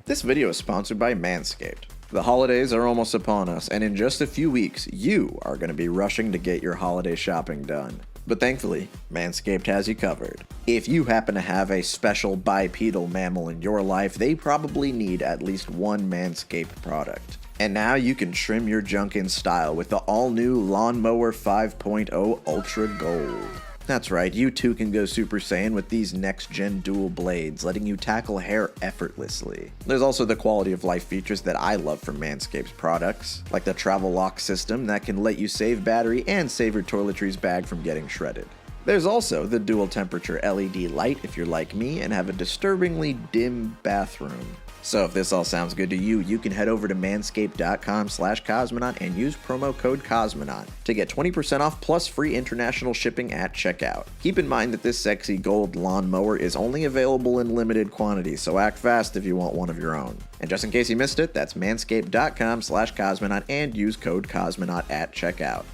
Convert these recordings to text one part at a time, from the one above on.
This video is sponsored by Manscaped. The holidays are almost upon us, and in just a few weeks, you are going to be rushing to get your holiday shopping done. But thankfully, Manscaped has you covered. If you happen to have a special bipedal mammal in your life, they probably need at least one Manscaped product. And now you can trim your junk in style with the all-new Lawnmower 5.0 Ultra Gold. That's right, you too can go Super Saiyan with these next-gen dual blades, letting you tackle hair effortlessly. There's also the quality of life features that I love from Manscaped's products, like the travel lock system that can let you save battery and save your toiletries bag from getting shredded. There's also the dual temperature LED light if you're like me and have a disturbingly dim bathroom. So if this all sounds good to you, you can head over to manscaped.com/Cosmonaut and use promo code Cosmonaut to get 20% off plus free international shipping at checkout. Keep in mind that this sexy gold lawnmower is only available in limited quantities, so act fast if you want one of your own. And just in case you missed it, that's manscaped.com/Cosmonaut and use code Cosmonaut at checkout.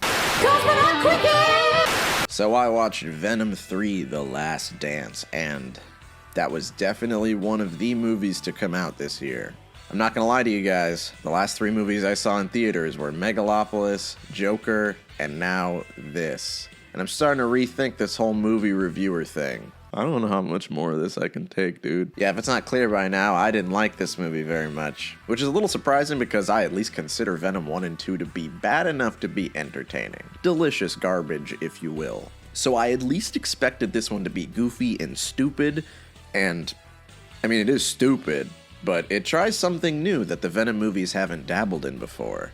Cosmonaut Cricket! So I watched Venom 3: The Last Dance, and that was definitely one of the movies to come out this year. I'm not gonna lie to you guys, the last three movies I saw in theaters were Megalopolis, Joker, and now this. And I'm starting to rethink this whole movie reviewer thing. I don't know how much more of this I can take, dude. Yeah, if it's not clear by now, I didn't like this movie very much. Which is a little surprising because I at least consider Venom 1 and 2 to be bad enough to be entertaining. Delicious garbage, if you will. So I at least expected this one to be goofy and stupid. And, I mean, it is stupid, but it tries something new that the Venom movies haven't dabbled in before.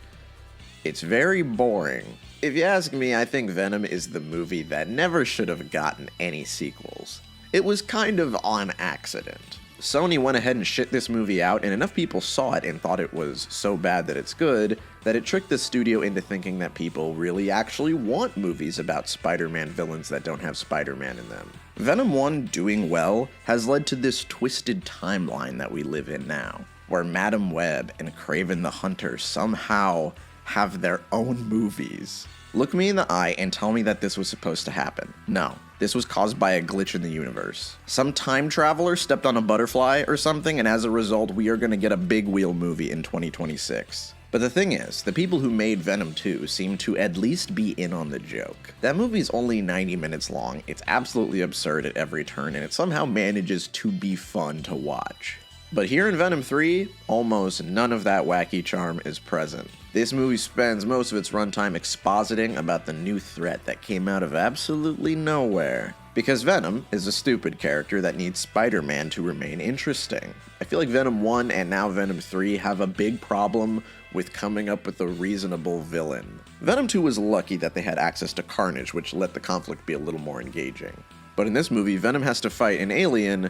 It's very boring. If you ask me, I think Venom is the movie that never should have gotten any sequels. It was kind of on accident. Sony went ahead and shit this movie out, and enough people saw it and thought it was so bad that it's good, that it tricked the studio into thinking that people really actually want movies about Spider-Man villains that don't have Spider-Man in them. Venom 1 doing well has led to this twisted timeline that we live in now, where Madam Web and Kraven the Hunter somehow have their own movies. Look me in the eye and tell me that this was supposed to happen. No, this was caused by a glitch in the universe. Some time traveler stepped on a butterfly or something, and as a result, we are gonna get a big wheel movie in 2026. But the thing is, the people who made Venom 2 seem to at least be in on the joke. That movie's only 90 minutes long, it's absolutely absurd at every turn, and it somehow manages to be fun to watch. But here in Venom 3, almost none of that wacky charm is present. This movie spends most of its runtime expositing about the new threat that came out of absolutely nowhere. Because Venom is a stupid character that needs Spider-Man to remain interesting. I feel like Venom 1 and now Venom 3 have a big problem with coming up with a reasonable villain. Venom 2 was lucky that they had access to Carnage, which let the conflict be a little more engaging. But in this movie, Venom has to fight an alien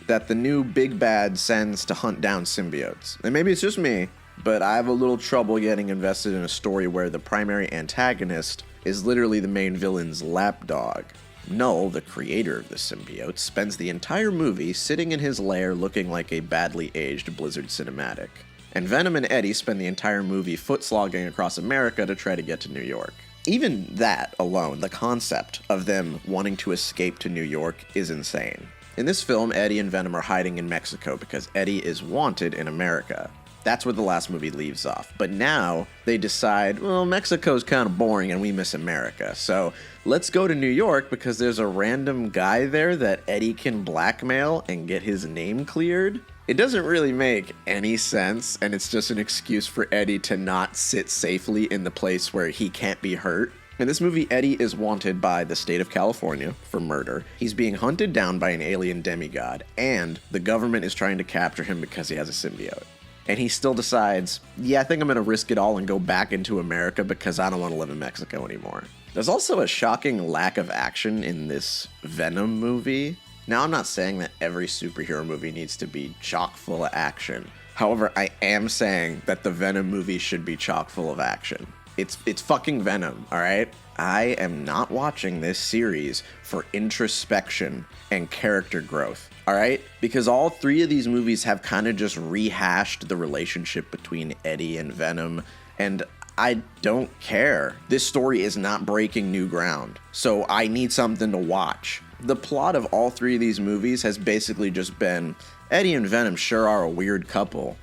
that the new big bad sends to hunt down symbiotes. And maybe it's just me, but I have a little trouble getting invested in a story where the primary antagonist is literally the main villain's lapdog. Null, the creator of the symbiote, spends the entire movie sitting in his lair looking like a badly aged Blizzard cinematic. And Venom and Eddie spend the entire movie foot-slogging across America to try to get to New York. Even that alone, the concept of them wanting to escape to New York, is insane. In this film, Eddie and Venom are hiding in Mexico because Eddie is wanted in America. That's where the last movie leaves off. But now, they decide, well, Mexico's kind of boring and we miss America, so let's go to New York because there's a random guy there that Eddie can blackmail and get his name cleared. It doesn't really make any sense, and it's just an excuse for Eddie to not sit safely in the place where he can't be hurt. In this movie, Eddie is wanted by the state of California for murder. He's being hunted down by an alien demigod, and the government is trying to capture him because he has a symbiote. And he still decides, yeah, I think I'm gonna risk it all and go back into America because I don't want to live in Mexico anymore. There's also a shocking lack of action in this Venom movie. Now, I'm not saying that every superhero movie needs to be chock full of action. However, I am saying that the Venom movie should be chock full of action. It's fucking Venom, alright? I am not watching this series for introspection and character growth, alright? Because all three of these movies have kind of just rehashed the relationship between Eddie and Venom, and I don't care. This story is not breaking new ground, so I need something to watch. The plot of all three of these movies has basically just been Eddie and Venom sure are a weird couple.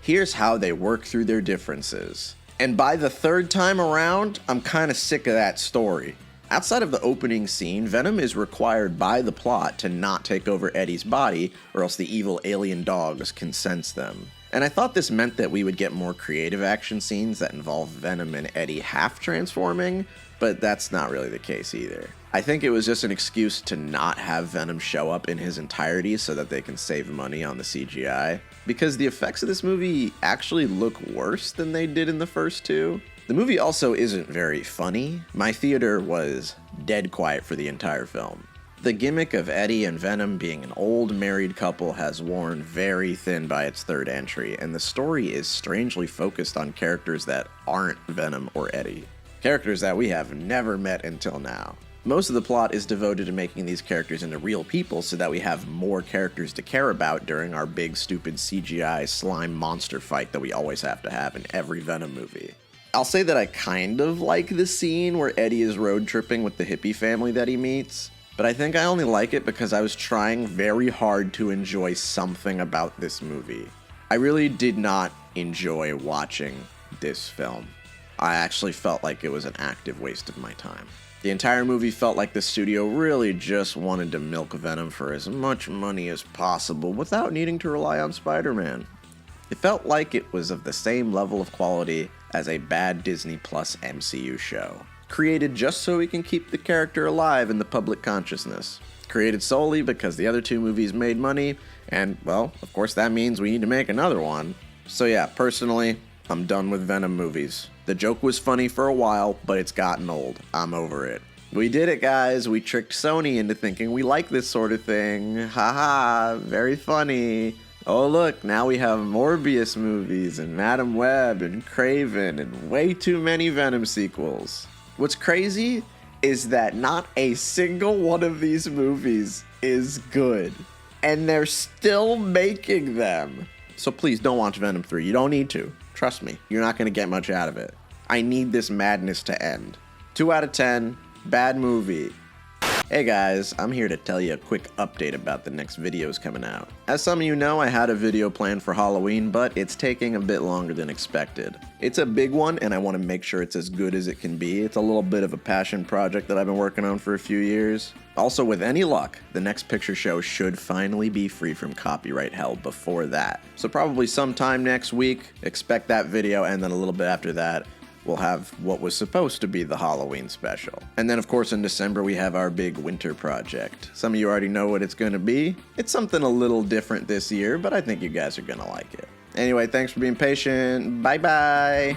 Here's how they work through their differences. And by the third time around, I'm kinda sick of that story. Outside of the opening scene, Venom is required by the plot to not take over Eddie's body, or else the evil alien dogs can sense them. And I thought this meant that we would get more creative action scenes that involve Venom and Eddie half transforming, but that's not really the case either. I think it was just an excuse to not have Venom show up in his entirety so that they can save money on the CGI, because the effects of this movie actually look worse than they did in the first two. The movie also isn't very funny. My theater was dead quiet for the entire film. The gimmick of Eddie and Venom being an old married couple has worn very thin by its third entry, and the story is strangely focused on characters that aren't Venom or Eddie. Characters that we have never met until now. Most of the plot is devoted to making these characters into real people so that we have more characters to care about during our big stupid CGI slime monster fight that we always have to have in every Venom movie. I'll say that I kind of like the scene where Eddie is road tripping with the hippie family that he meets, but I think I only like it because I was trying very hard to enjoy something about this movie. I really did not enjoy watching this film. I actually felt like it was an active waste of my time. The entire movie felt like the studio really just wanted to milk Venom for as much money as possible without needing to rely on Spider-Man. It felt like it was of the same level of quality as a bad Disney Plus MCU show, created just so we can keep the character alive in the public consciousness. Created solely because the other two movies made money, and, well, of course that means we need to make another one. So yeah, personally, I'm done with Venom movies. The joke was funny for a while, but it's gotten old. I'm over it. We did it, guys. We tricked Sony into thinking we like this sort of thing. Haha, very funny. Oh look, now we have Morbius movies and Madam Web and Kraven and way too many Venom sequels. What's crazy is that not a single one of these movies is good, and they're still making them. So please don't watch Venom 3. You don't need to. Trust me, you're not going to get much out of it. I need this madness to end. 2 out of 10, bad movie. Hey guys, I'm here to tell you a quick update about the next videos coming out. As some of you know, I had a video planned for Halloween, but it's taking a bit longer than expected. It's a big one, and I want to make sure it's as good as it can be. It's a little bit of a passion project that I've been working on for a few years. Also, with any luck, the next picture show should finally be free from copyright hell before that. So probably sometime next week, expect that video, and then a little bit after that, we'll have what was supposed to be the Halloween special. And then, of course, in December, we have our big winter project. Some of you already know what it's going to be. It's something a little different this year, but I think you guys are going to like it. Anyway, thanks for being patient. Bye-bye.